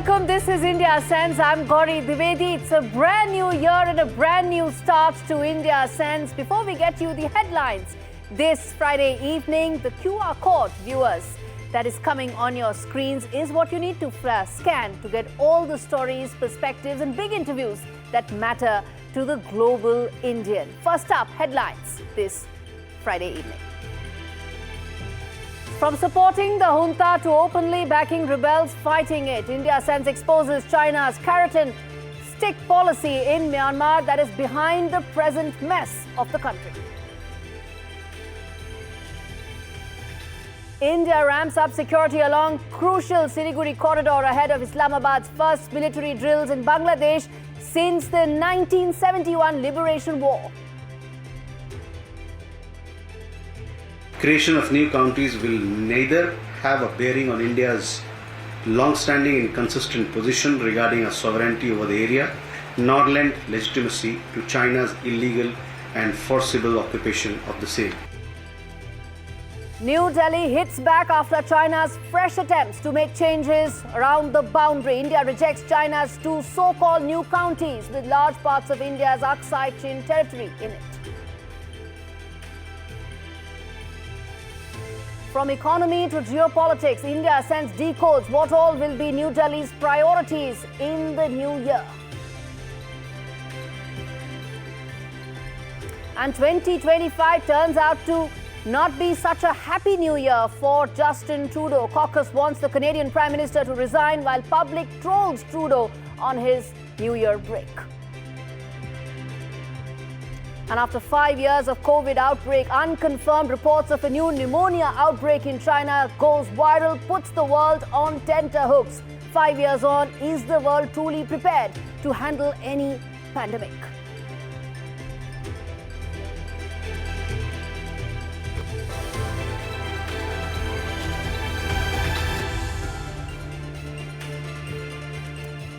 welcome. This is India Sense. I'm Gaurie Dwivedi. It's a brand new year and a brand new start to India Sense. Before we get you the headlines, this Friday evening, the QR code, viewers, that is coming on your screens is what you need to scan to get all the stories, perspectives and big interviews that matter to the global Indian. First up, headlines this Friday evening. From supporting the junta to openly backing rebels fighting it, India Sense exposes China's carrot and stick policy in Myanmar that is behind the present mess of the country. India ramps up security along crucial Siliguri corridor ahead of Islamabad's first military drills in Bangladesh since the 1971 Liberation War. Creation of new counties will neither have a bearing on India's long-standing and consistent position regarding our sovereignty over the area, nor lend legitimacy to China's illegal and forcible occupation of the same. New Delhi hits back after China's fresh attempts to make changes around the boundary. India rejects China's two so-called new counties with large parts of India's Aksai Chin territory in it. From economy to geopolitics, India Sense decodes what all will be New Delhi's priorities in the new year. And 2025 turns out to not be such a happy new year for Justin Trudeau. Caucus wants the Canadian Prime Minister to resign while public trolls Trudeau on his New Year break. And after 5 years of COVID outbreak, unconfirmed reports of a new pneumonia outbreak in China goes viral, puts the world on tenterhooks. 5 years on, is the world truly prepared to handle any pandemic?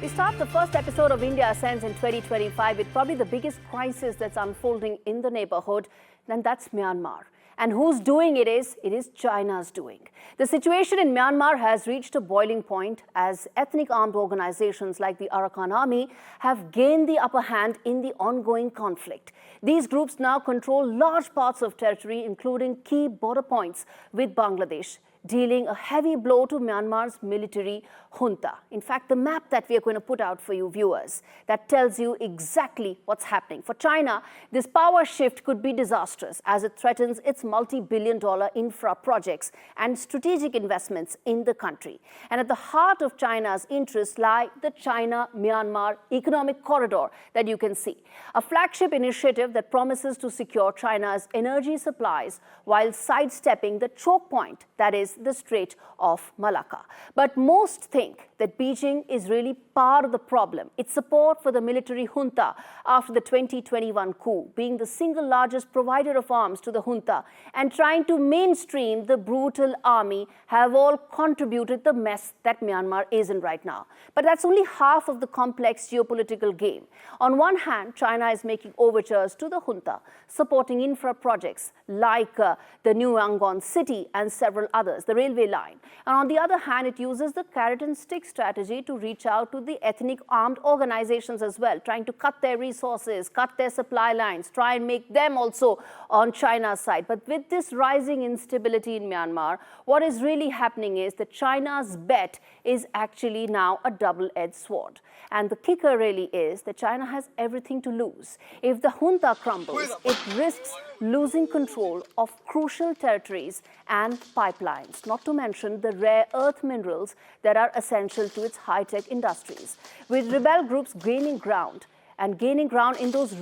We start the first episode of India Sense in 2025 with probably the biggest crisis that's unfolding in the neighborhood, and that's Myanmar. And who's doing it is China's doing. The situation in Myanmar has reached a boiling point as ethnic armed organizations like the Arakan Army have gained the upper hand in the ongoing conflict. These groups now control large parts of territory, including key border points with Bangladesh, dealing a heavy blow to Myanmar's military junta. In fact, the map that we are going to put out for you viewers, that tells you exactly what's happening. For China, this power shift could be disastrous as it threatens its multi-billion-dollar infra projects and strategic investments in the country. And at the heart of China's interests lie the China-Myanmar economic corridor that you can see, a flagship initiative that promises to secure China's energy supplies while sidestepping the choke point that is the Strait of Malacca. But most think that Beijing is really part of the problem. Its support for the military junta after the 2021 coup, being the single largest provider of arms to the junta and trying to mainstream the brutal army have all contributed the mess that Myanmar is in right now. But that's only half of the complex geopolitical game. On one hand, China is making overtures to the junta, supporting infra projects like the new Yangon City and several others, the railway line. And on the other hand, it uses the carrot and stick strategy to reach out to the ethnic armed organizations as well, trying to cut their resources, cut their supply lines, try and make them also on China's side. But with this rising instability in Myanmar, what is really happening is that China's bet is actually now a double-edged sword. And the kicker really is that China has everything to lose. If the junta crumbles, it risks losing control of crucial territories and pipelines, not to mention the rare earth minerals that are essential to its high-tech industries. With rebel groups gaining ground in those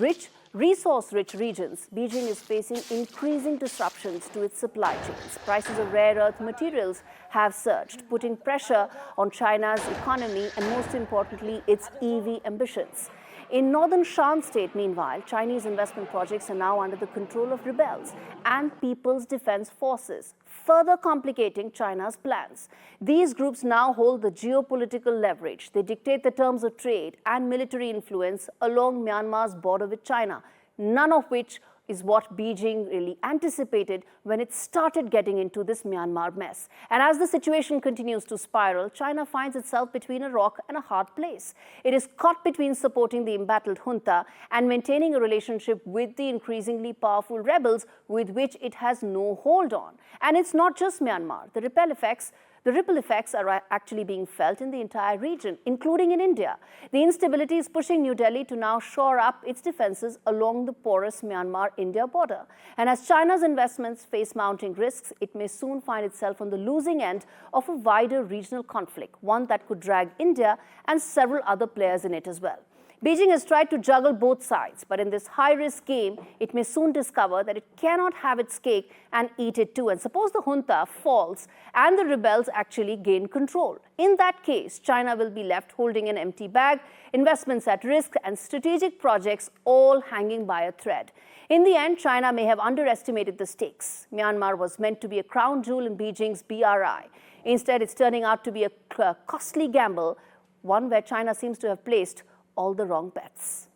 resource-rich regions, Beijing is facing increasing disruptions to its supply chains. Prices of rare earth materials have surged, putting pressure on China's economy and, most importantly, its EV ambitions. In northern Shan state, meanwhile, Chinese investment projects are now under the control of rebels and People's Defense Forces, further complicating China's plans. These groups now hold the geopolitical leverage. They dictate the terms of trade and military influence along Myanmar's border with China, none of which is what Beijing really anticipated when it started getting into this Myanmar mess. And as the situation continues to spiral, China finds itself between a rock and a hard place. It is caught between supporting the embattled junta and maintaining a relationship with the increasingly powerful rebels with which it has no hold on. And it's not just Myanmar. The ripple effects are actually being felt in the entire region, including in India. The instability is pushing New Delhi to now shore up its defenses along the porous Myanmar-India border. And as China's investments face mounting risks, it may soon find itself on the losing end of a wider regional conflict, one that could drag India and several other players in it as well. Beijing has tried to juggle both sides, but in this high-risk game, it may soon discover that it cannot have its cake and eat it too. And suppose the junta falls and the rebels actually gain control. In that case, China will be left holding an empty bag, investments at risk, and strategic projects all hanging by a thread. In the end, China may have underestimated the stakes. Myanmar was meant to be a crown jewel in Beijing's BRI. Instead, it's turning out to be a costly gamble, one where China seems to have placed all the wrong bets.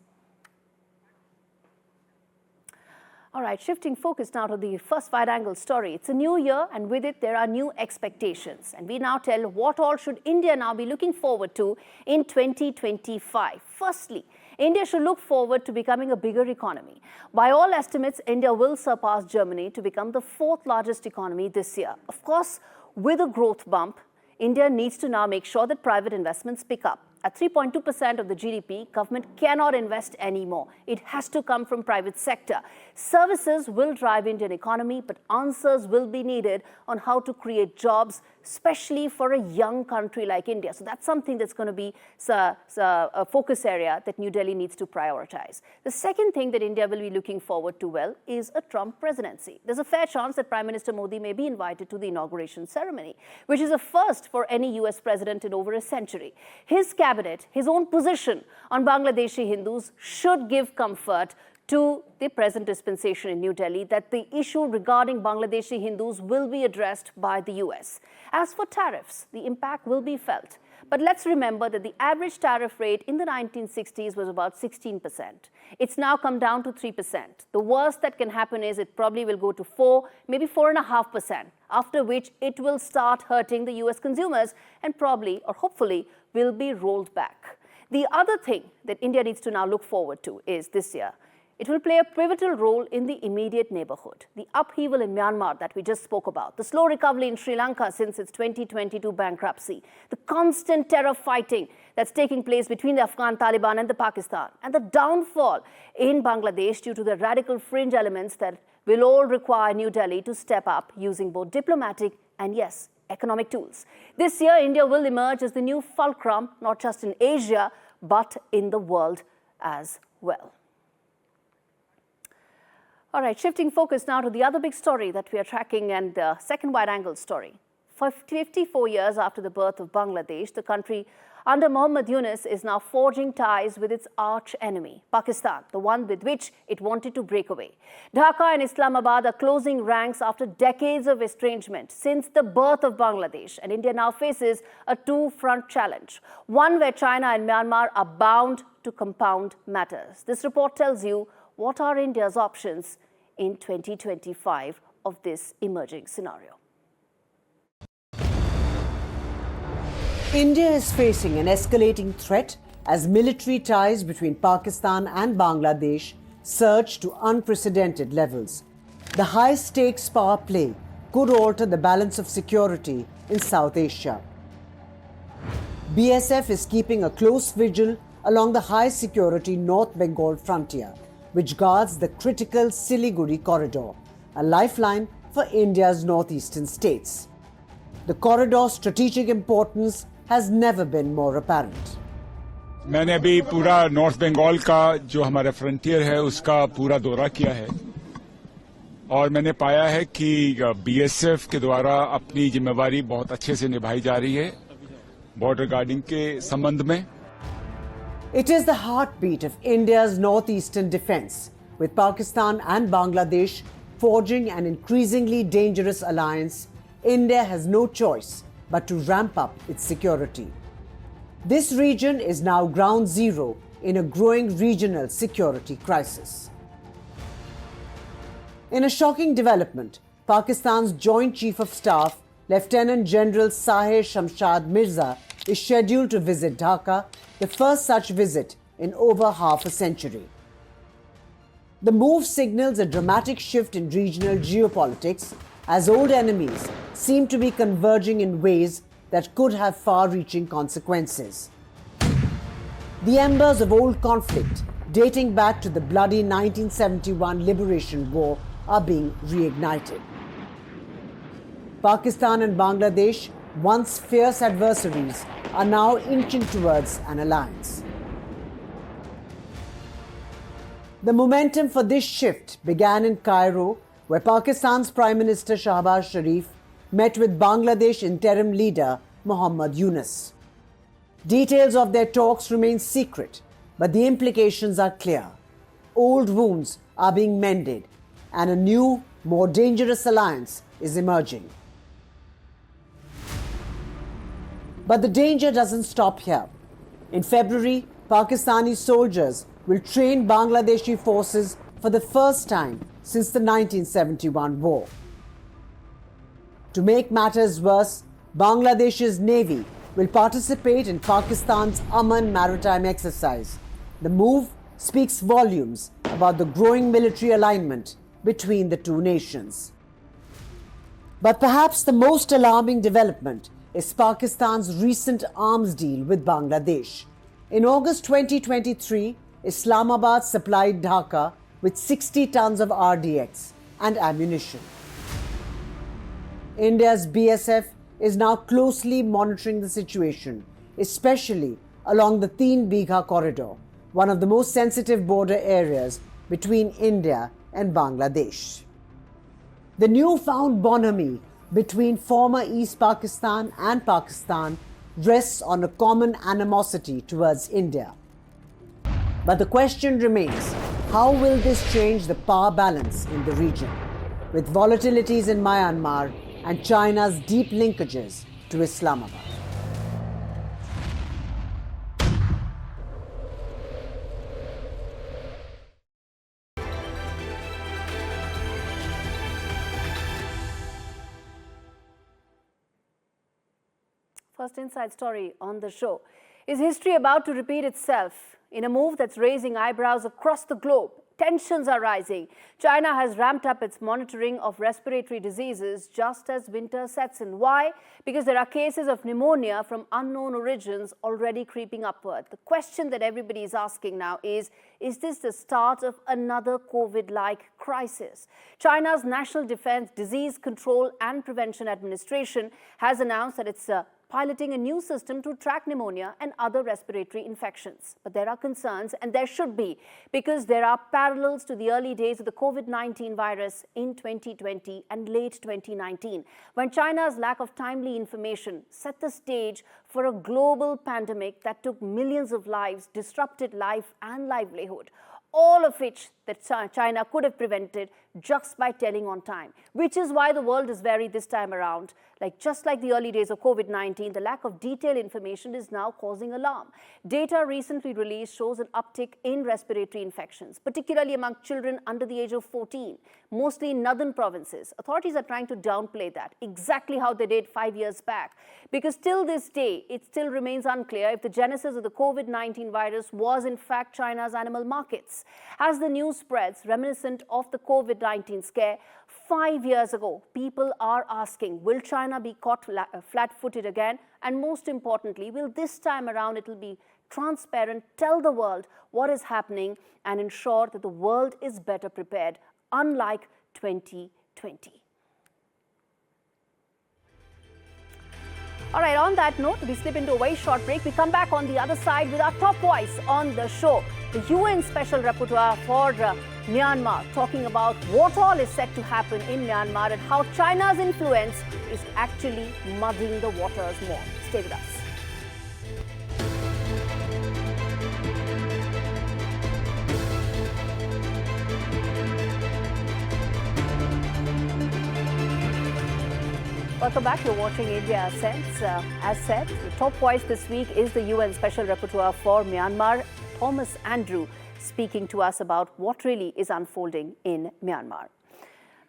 All right, shifting focus now to the first wide-angle story. It's a new year, and with it, there are new expectations. And we now tell what all should India now be looking forward to in 2025. Firstly, India should look forward to becoming a bigger economy. By all estimates, India will surpass Germany to become the fourth largest economy this year. Of course, with a growth bump, India needs to now make sure that private investments pick up. At 3.2% of the GDP, government cannot invest anymore. It has to come from private sector. Services will drive Indian economy, but answers will be needed on how to create jobs, especially for a young country like India. So that's something that's going to be a focus area that New Delhi needs to prioritize. The second thing that India will be looking forward to, well, is a Trump presidency. There's a fair chance that Prime Minister Modi may be invited to the inauguration ceremony, which is a first for any US president in over a century. His cabinet, his own position on Bangladeshi Hindus should give comfort to the present dispensation in New Delhi that the issue regarding Bangladeshi Hindus will be addressed by the US. As for tariffs, the impact will be felt. But let's remember that the average tariff rate in the 1960s was about 16%. It's now come down to 3%. The worst that can happen is it probably will go to 4, maybe 4.5%, after which it will start hurting the US consumers and probably, or hopefully, will be rolled back. The other thing that India needs to now look forward to is this year. It will play a pivotal role in the immediate neighborhood. The upheaval in Myanmar that we just spoke about, the slow recovery in Sri Lanka since its 2022 bankruptcy, the constant terror fighting that's taking place between the Afghan Taliban and the Pakistan, and the downfall in Bangladesh due to the radical fringe elements that will all require New Delhi to step up using both diplomatic and, yes, economic tools. This year, India will emerge as the new fulcrum, not just in Asia, but in the world as well. All right, shifting focus now to the other big story that we are tracking and the second wide-angle story. For 54 years after the birth of Bangladesh, the country under Muhammad Yunus is now forging ties with its arch-enemy, Pakistan, the one with which it wanted to break away. Dhaka and Islamabad are closing ranks after decades of estrangement since the birth of Bangladesh, and India now faces a two-front challenge, one where China and Myanmar are bound to compound matters. This report tells you what are India's options in 2025 of this emerging scenario. India is facing an escalating threat as military ties between Pakistan and Bangladesh surge to unprecedented levels. The high-stakes power play could alter the balance of security in South Asia. BSF is keeping a close vigil along the high-security North Bengal frontier, which guards the critical Siliguri corridor, a lifeline for India's northeastern states. The corridor's strategic importance has never been more apparent. मैंने अभी पूरा north Bengal का जो हमारा frontier है उसका पूरा दौरा किया है और मैंने पाया है कि बीएसएफ के द्वारा अपनी जिम्मेवारी बहुत अच्छे से निभाई जा रही है बॉर्डर गार्डिंग के संबंध में. It is the heartbeat of India's northeastern defense, with Pakistan and Bangladesh forging an increasingly dangerous alliance. India has no choice but to ramp up its security. This region is now ground zero in a growing regional security crisis. In a shocking development, Pakistan's Joint Chief of Staff, Lieutenant General Sahir Shamshad Mirza, is scheduled to visit Dhaka, the first such visit in over half a century. The move signals a dramatic shift in regional geopolitics as old enemies seem to be converging in ways that could have far-reaching consequences. The embers of old conflict, dating back to the bloody 1971 Liberation War, are being reignited. Pakistan and Bangladesh, once fierce adversaries, are now inching towards an alliance. The momentum for this shift began in Cairo, where Pakistan's Prime Minister Shahbaz Sharif met with Bangladesh interim leader Muhammad Yunus. Details of their talks remain secret, but the implications are clear. Old wounds are being mended, and a new, more dangerous alliance is emerging. But the danger doesn't stop here. In February, Pakistani soldiers will train Bangladeshi forces for the first time since the 1971 war. To make matters worse, Bangladesh's Navy will participate in Pakistan's Aman maritime exercise. The move speaks volumes about the growing military alignment between the two nations. But perhaps the most alarming development is Pakistan's recent arms deal with Bangladesh. In August 2023, Islamabad supplied Dhaka with 60 tons of RDX and ammunition. India's BSF is now closely monitoring the situation, especially along the Teen Bigha corridor, one of the most sensitive border areas between India and Bangladesh. The newfound bonhomie between former East Pakistan and Pakistan rests on a common animosity towards India. But the question remains, how will this change the power balance in the region, with volatilities in Myanmar and China's deep linkages to Islamabad? First inside story on the show. Is history about to repeat itself? In a move that's raising eyebrows across the globe, tensions are rising. China has ramped up its monitoring of respiratory diseases just as winter sets in. Why? Because there are cases of pneumonia from unknown origins already creeping upward. The question that everybody is asking now is this the start of another COVID-like crisis? China's National Defense Disease Control and Prevention Administration has announced that it's piloting a new system to track pneumonia and other respiratory infections. But there are concerns, and there should be, because there are parallels to the early days of the COVID-19 virus in 2020 and late 2019, when China's lack of timely information set the stage for a global pandemic that took millions of lives, disrupted life and livelihood, all of which that China could have prevented just by telling on time, which is why the world is wary this time around. Just like the early days of COVID-19, the lack of detailed information is now causing alarm. Data recently released shows an uptick in respiratory infections, particularly among children under the age of 14, mostly in northern provinces. Authorities are trying to downplay that, exactly how they did 5 years back, because till this day, it still remains unclear if the genesis of the COVID-19 virus was in fact China's animal markets. As the news spreads reminiscent of the COVID-19 scare 5 years ago, people are asking, will China be caught flat-footed again? And most importantly, will this time around it will be transparent, tell the world what is happening and ensure that the world is better prepared, unlike 2020. All right, on that note, we slip into a very short break. We come back on the other side with our top voice on the show, the UN Special Rapporteur for Myanmar, talking about what all is set to happen in Myanmar and how China's influence is actually muddying the waters more. Stay with us. Welcome back. You're watching India Sense. As said, the top voice this week is the UN Special Rapporteur for Myanmar, Thomas Andrew, speaking to us about what really is unfolding in Myanmar.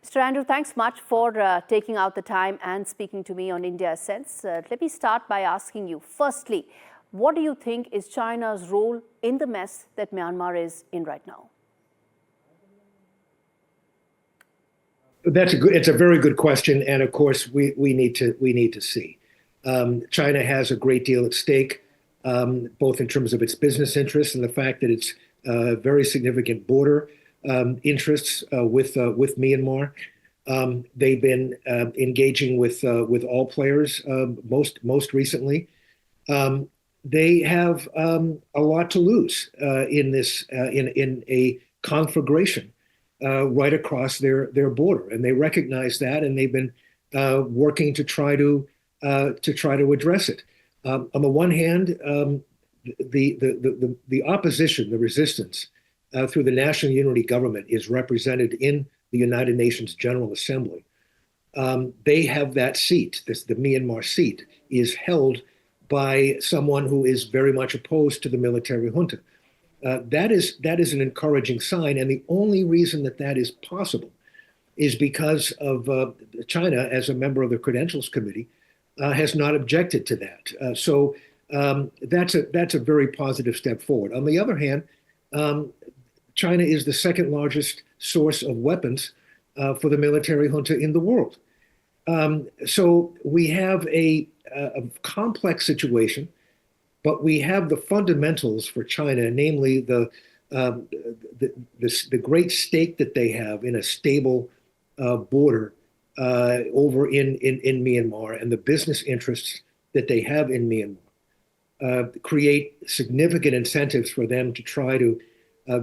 Mr. Andrew, thanks much for taking out the time and speaking to me on India's sense. Let me start by asking you, firstly, what do you think is China's role in the mess that Myanmar is in right now? It's a very good question, and of course we need to see. China has a great deal at stake, both in terms of its business interests and the fact that it's very significant border interests with Myanmar. They've been engaging with all players most recently. They have a lot to lose in this in a conflagration right across their border, and they recognize that, and they've been working to try to address it. On the one hand, the opposition, the resistance through the National Unity Government is represented in the United Nations General Assembly. They have that seat. The Myanmar seat is held by someone who is very much opposed to the military junta. That is an encouraging sign, and the only reason that is possible is because of China, as a member of the Credentials Committee, has not objected to that. So that's a very positive step forward. On the other hand, China is the second largest source of weapons for the military junta in the world. So we have a complex situation, but we have the fundamentals for China, namely the great stake that they have in a stable border over in Myanmar, and the business interests that they have in Myanmar create significant incentives for them to try to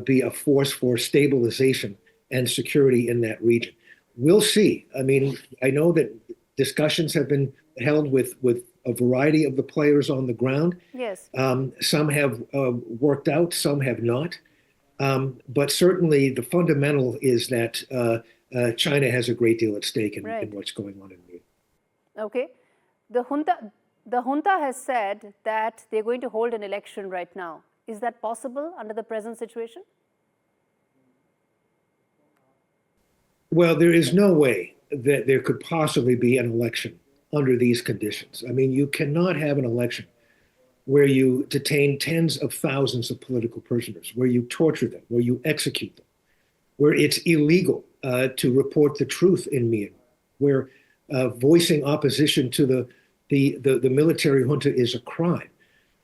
be a force for stabilization and security in that region. We'll see. I mean, I know that discussions have been held with a variety of the players on the ground. Yes. Some have worked out, some have not. But certainly the fundamental is that China has a great deal at stake in what's going on in Myanmar. Okay. The junta has said that they're going to hold an election right now. Is that possible under the present situation? Well, there is no way that there could possibly be an election under these conditions. I mean, you cannot have an election where you detain tens of thousands of political prisoners, where you torture them, where you execute them, where it's illegal to report the truth in Myanmar, where voicing opposition to the military junta is a crime.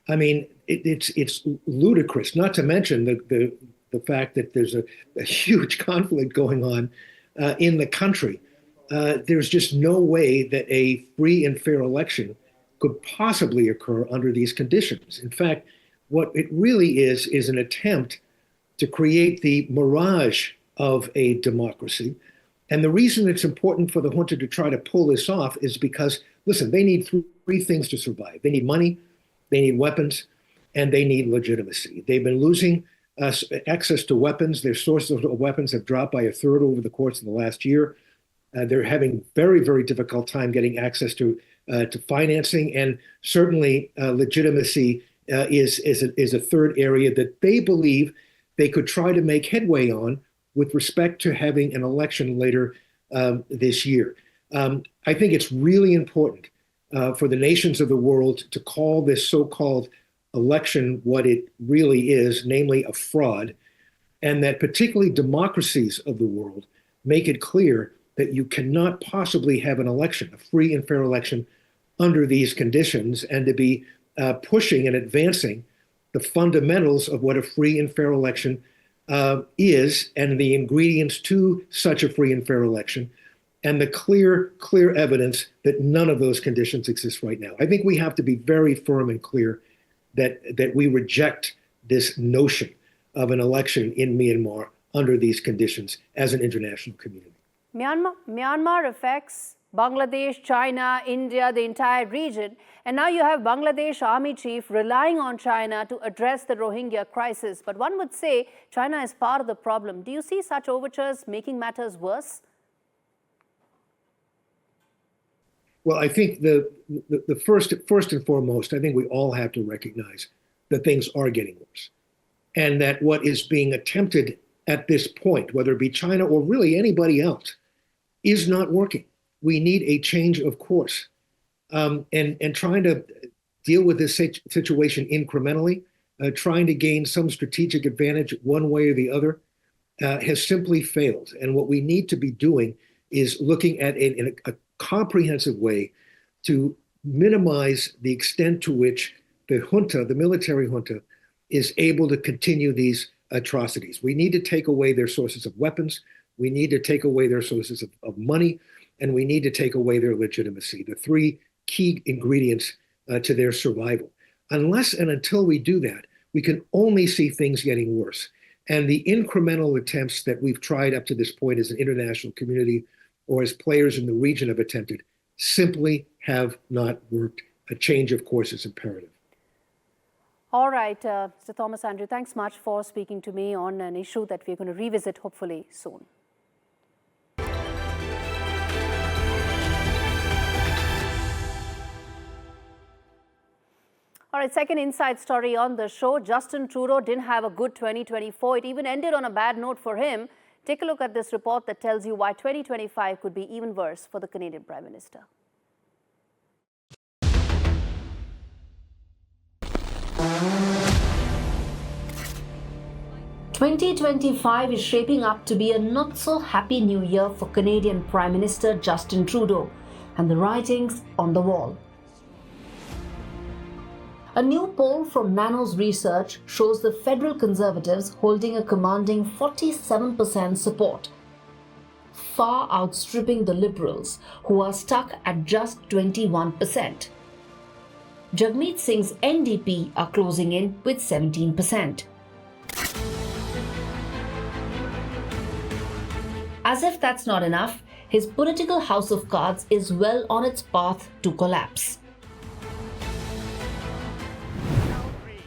I mean, it's ludicrous, not to mention the fact that there's a huge conflict going on in the country. There's just no way that a free and fair election could possibly occur under these conditions. In fact, what it really is an attempt to create the mirage of a democracy. And the reason it's important for the junta to try to pull this off is because, listen, they need three things to survive. They need money, they need weapons, and they need legitimacy. They've been losing access to weapons. Their sources of weapons have dropped by a third over the course of the last year. They're having very, very difficult time getting access to financing, and certainly legitimacy is a third area that they believe they could try to make headway on with respect to having an election later this year. I think it's really important for the nations of the world to call this so-called election what it really is, namely a fraud, and that particularly democracies of the world make it clear that you cannot possibly have an election, a free and fair election, under these conditions, and to be pushing and advancing the fundamentals of what a free and fair election is, and the ingredients to such a free and fair election, and the clear evidence that none of those conditions exist right now. I think we have to be very firm and clear that we reject this notion of an election in Myanmar under these conditions as an international community. Myanmar affects Bangladesh, China, India, the entire region. And now you have Bangladesh Army Chief relying on China to address the Rohingya crisis. But one would say China is part of the problem. Do you see such overtures making matters worse? Well, I think the first and foremost, I think we all have to recognize that things are getting worse, and that what is being attempted at this point, whether it be China or really anybody else, is not working. We need a change of course. And trying to deal with this situation incrementally, trying to gain some strategic advantage one way or the other, has simply failed. And what we need to be doing is looking at it in a comprehensive way to minimize the extent to which the junta, the military junta, is able to continue these atrocities. We need to take away their sources of weapons. We need to take away their sources of money, and we need to take away their legitimacy, the three key ingredients to their survival. Unless and until we do that, we can only see things getting worse. And the incremental attempts that we've tried up to this point as an international community or as players in the region have attempted simply have not worked. A change of course is imperative. All right, Mr. Thomas Andrew, thanks much for speaking to me on an issue that we're going to revisit hopefully soon. All right, second inside story on the show. Justin Trudeau didn't have a good 2024. It even ended on a bad note for him. Take a look at this report that tells you why 2025 could be even worse for the Canadian Prime Minister. "2025 is shaping up to be a not-so-happy new year for Canadian Prime Minister Justin Trudeau, and the writing's on the wall. A new poll from Nanos Research shows the federal Conservatives holding a commanding 47% support, far outstripping the Liberals, who are stuck at just 21%. Jagmeet Singh's NDP are closing in with 17%. As if that's not enough, his political house of cards is well on its path to collapse.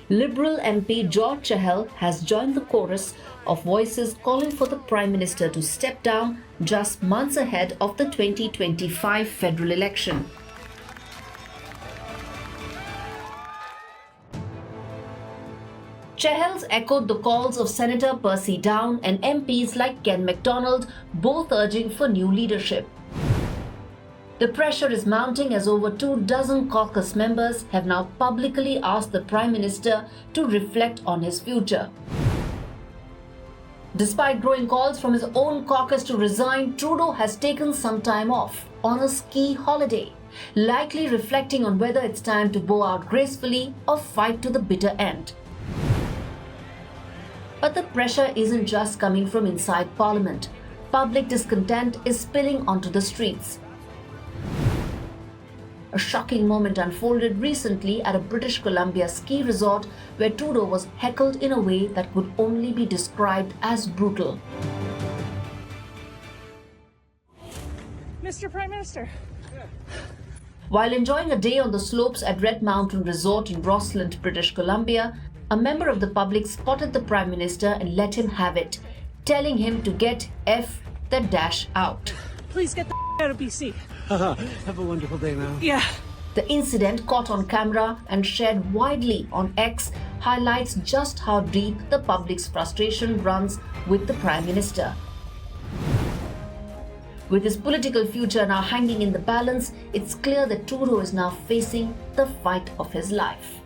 Liberal MP George Chahal has joined the chorus of voices calling for the Prime Minister to step down just months ahead of the 2025 federal election. Chahal's echoed the calls of Senator Percy Down and MPs like Ken MacDonald, both urging for new leadership. The pressure is mounting as over 24 caucus members have now publicly asked the Prime Minister to reflect on his future. Despite growing calls from his own caucus to resign, Trudeau has taken some time off on a ski holiday, likely reflecting on whether it's time to bow out gracefully or fight to the bitter end. But the pressure isn't just coming from inside Parliament. Public discontent is spilling onto the streets. A shocking moment unfolded recently at a British Columbia ski resort where Trudeau was heckled in a way that could only be described as brutal. Mr. Prime Minister. While enjoying a day on the slopes at Red Mountain Resort in Rossland, British Columbia, a member of the public spotted the Prime Minister and let him have it, telling him to get the dash out. Please get the out of BC. Have a wonderful day, ma'am. Yeah. The incident, caught on camera and shared widely on X, highlights just how deep the public's frustration runs with the Prime Minister. With his political future now hanging in the balance, it's clear that Trudeau is now facing the fight of his life.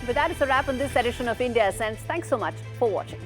But that is a wrap on this edition of India Sense. Thanks so much for watching.